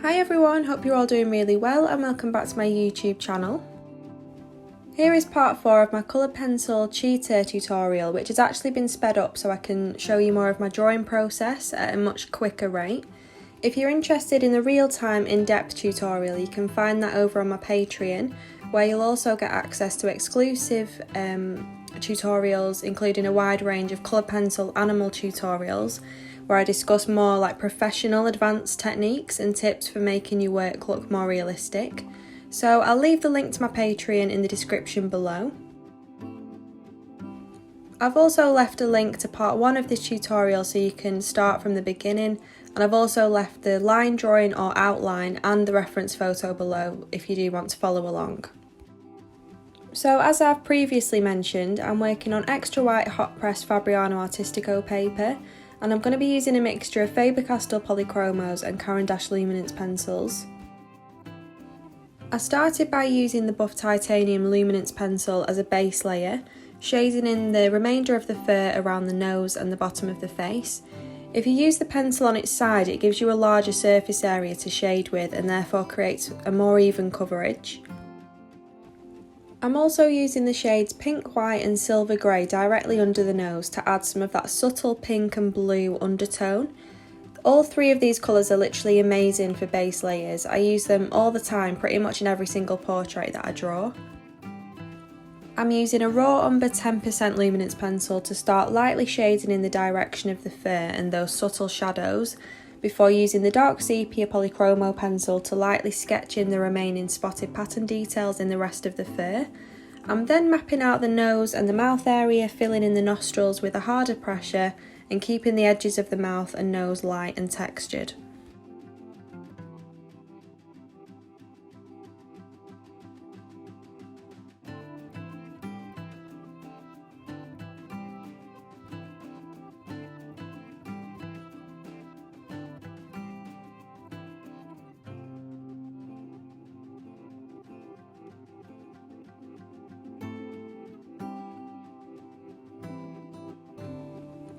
Hi everyone, hope you're all doing really well and welcome back to my YouTube channel. Here is part 4 of my coloured pencil Cheetah tutorial, which has actually been sped up so I can show you more of my drawing process at a much quicker rate. If you're interested in the real-time in-depth tutorial, you can find that over on my Patreon, where you'll also get access to exclusive tutorials, including a wide range of coloured pencil animal tutorials, where I discuss more like professional advanced techniques and tips for making your work look more realistic. So I'll leave the link to my Patreon in the description below. I've also left a link to part 1 of this tutorial so you can start from the beginning, and I've also left the line drawing or outline and the reference photo below if you do want to follow along. So as I've previously mentioned, I'm working on extra white hot press Fabriano Artistico paper, and I'm going to be using a mixture of Faber-Castell Polychromos and Caran d'Ache Luminance pencils. I started by using the Buff Titanium Luminance pencil as a base layer, shading in the remainder of the fur around the nose and the bottom of the face. If you use the pencil on its side, it gives you a larger surface area to shade with and therefore creates a more even coverage. I'm also using the shades Pink, White and Silver Grey directly under the nose to add some of that subtle pink and blue undertone. All 3 of these colours are literally amazing for base layers. I use them all the time, pretty much in every single portrait that I draw. I'm using a raw Umber 10% luminance pencil to start lightly shading in the direction of the fur and those subtle shadows, before using the dark Sepia Polychromo pencil to lightly sketch in the remaining spotted pattern details in the rest of the fur. I'm then mapping out the nose and the mouth area, filling in the nostrils with a harder pressure and keeping the edges of the mouth and nose light and textured.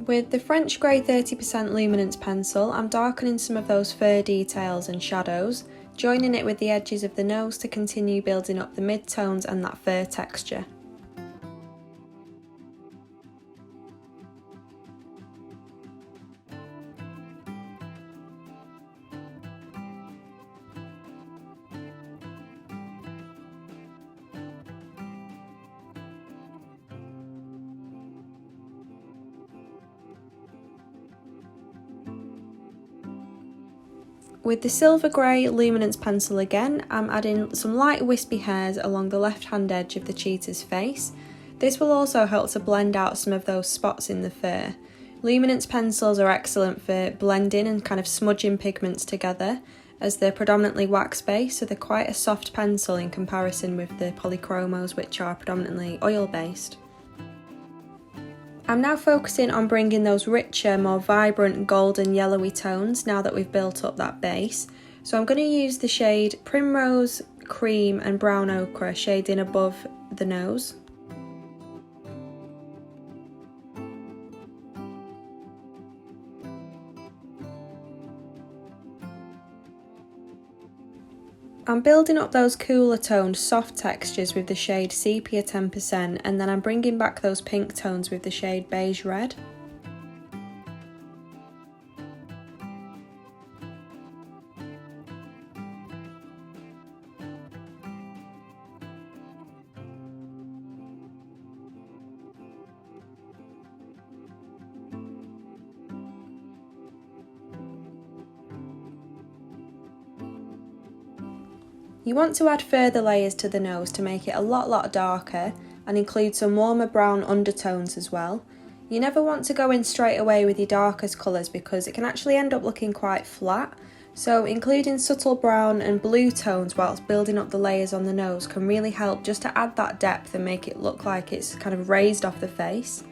With the French Grey 30% Luminance pencil, I'm darkening some of those fur details and shadows, joining it with the edges of the nose to continue building up the mid-tones and that fur texture. With the Silver Grey Luminance pencil again, I'm adding some light wispy hairs along the left-hand edge of the cheetah's face. This will also help to blend out some of those spots in the fur. Luminance pencils are excellent for blending and kind of smudging pigments together, as they're predominantly wax-based, so they're quite a soft pencil in comparison with the Polychromos, which are predominantly oil-based. I'm now focusing on bringing those richer, more vibrant golden yellowy tones now that we've built up that base. So I'm going to use the shade Primrose, Cream and Brown Ochre shading above the nose. I'm building up those cooler toned soft textures with the shade Sepia 10%, and then I'm bringing back those pink tones with the shade Beige Red. You want to add further layers to the nose to make it a lot darker and include some warmer brown undertones as well. You never want to go in straight away with your darkest colours because it can actually end up looking quite flat, so including subtle brown and blue tones whilst building up the layers on the nose can really help just to add that depth and make it look like it's kind of raised off the face.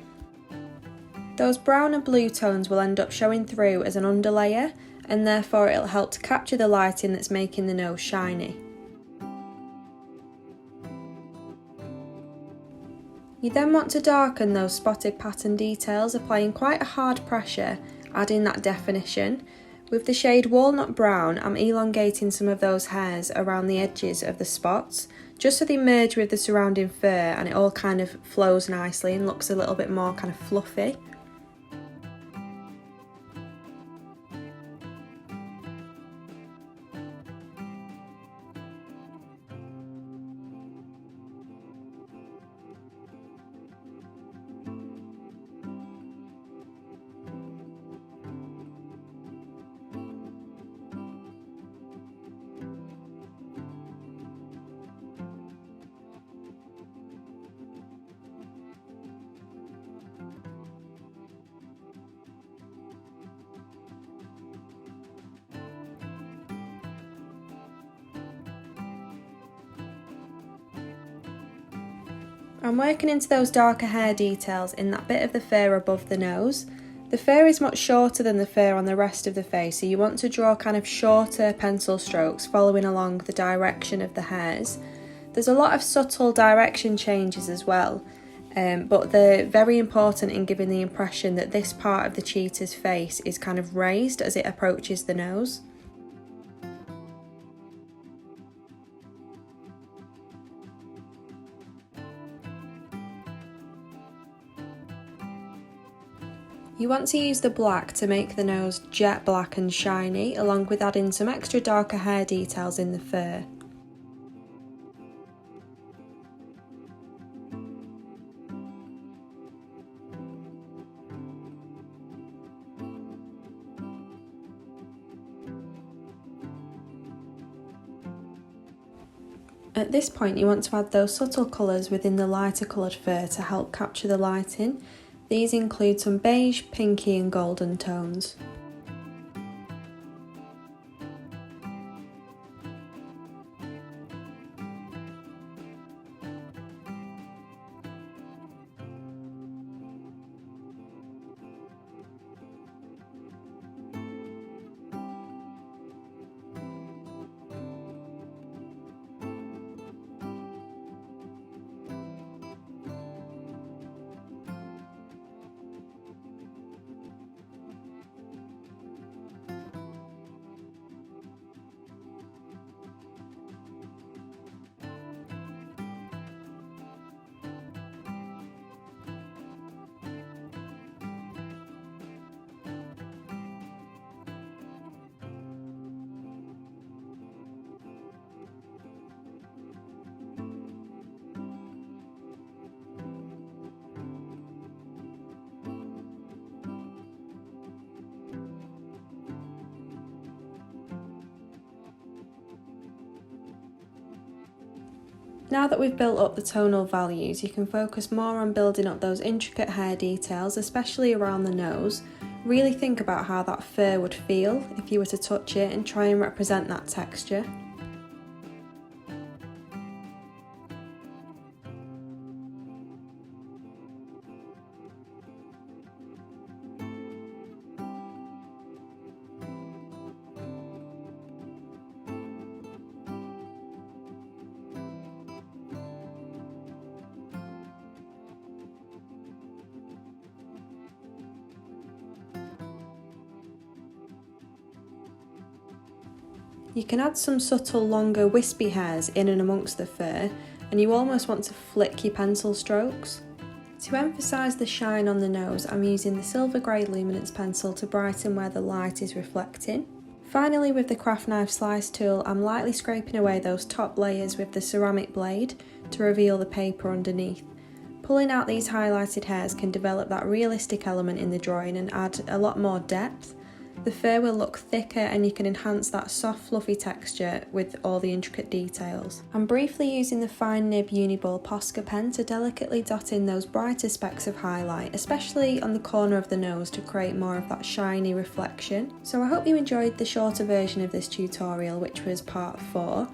Those brown and blue tones will end up showing through as an underlayer, and therefore it'll help to capture the lighting that's making the nose shiny. You then want to darken those spotted pattern details, applying quite a hard pressure, adding that definition, With the shade Walnut Brown, I'm elongating some of those hairs around the edges of the spots, just so they merge with the surrounding fur and it all kind of flows nicely and looks a little bit more kind of fluffy. I'm working into those darker hair details in that bit of the fur above the nose. The fur is much shorter than the fur on the rest of the face, so you want to draw kind of shorter pencil strokes following along the direction of the hairs. There's a lot of subtle direction changes as well, but they're very important in giving the impression that this part of the cheetah's face is kind of raised as it approaches the nose. You want to use the black to make the nose jet black and shiny, along with adding some extra darker hair details in the fur. At this point you want to add those subtle colours within the lighter coloured fur to help capture the lighting. These include some beige, pinky and golden tones. Now that we've built up the tonal values, you can focus more on building up those intricate hair details, especially around the nose. Really think about how that fur would feel if you were to touch it and try and represent that texture. You can add some subtle longer wispy hairs in and amongst the fur, and you almost want to flick your pencil strokes. To emphasise the shine on the nose, I'm using the silver grey luminance pencil to brighten where the light is reflecting. Finally, with the craft knife slice tool, I'm lightly scraping away those top layers with the ceramic blade to reveal the paper underneath. Pulling out these highlighted hairs can develop that realistic element in the drawing and add a lot more depth. The fur will look thicker and you can enhance that soft fluffy texture with all the intricate details. I'm briefly using the fine nib Uniball Posca pen to delicately dot in those brighter specks of highlight, especially on the corner of the nose to create more of that shiny reflection. So I hope you enjoyed the shorter version of this tutorial, which was part 4.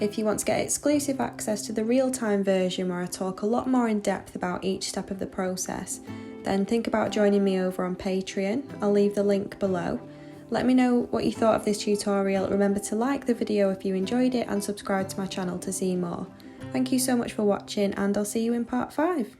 If you want to get exclusive access to the real-time version where I talk a lot more in depth about each step of the process, then think about joining me over on Patreon. I'll leave the link below. Let me know what you thought of this tutorial. Remember to like the video if you enjoyed it and subscribe to my channel to see more. Thank you so much for watching and I'll see you in part 5.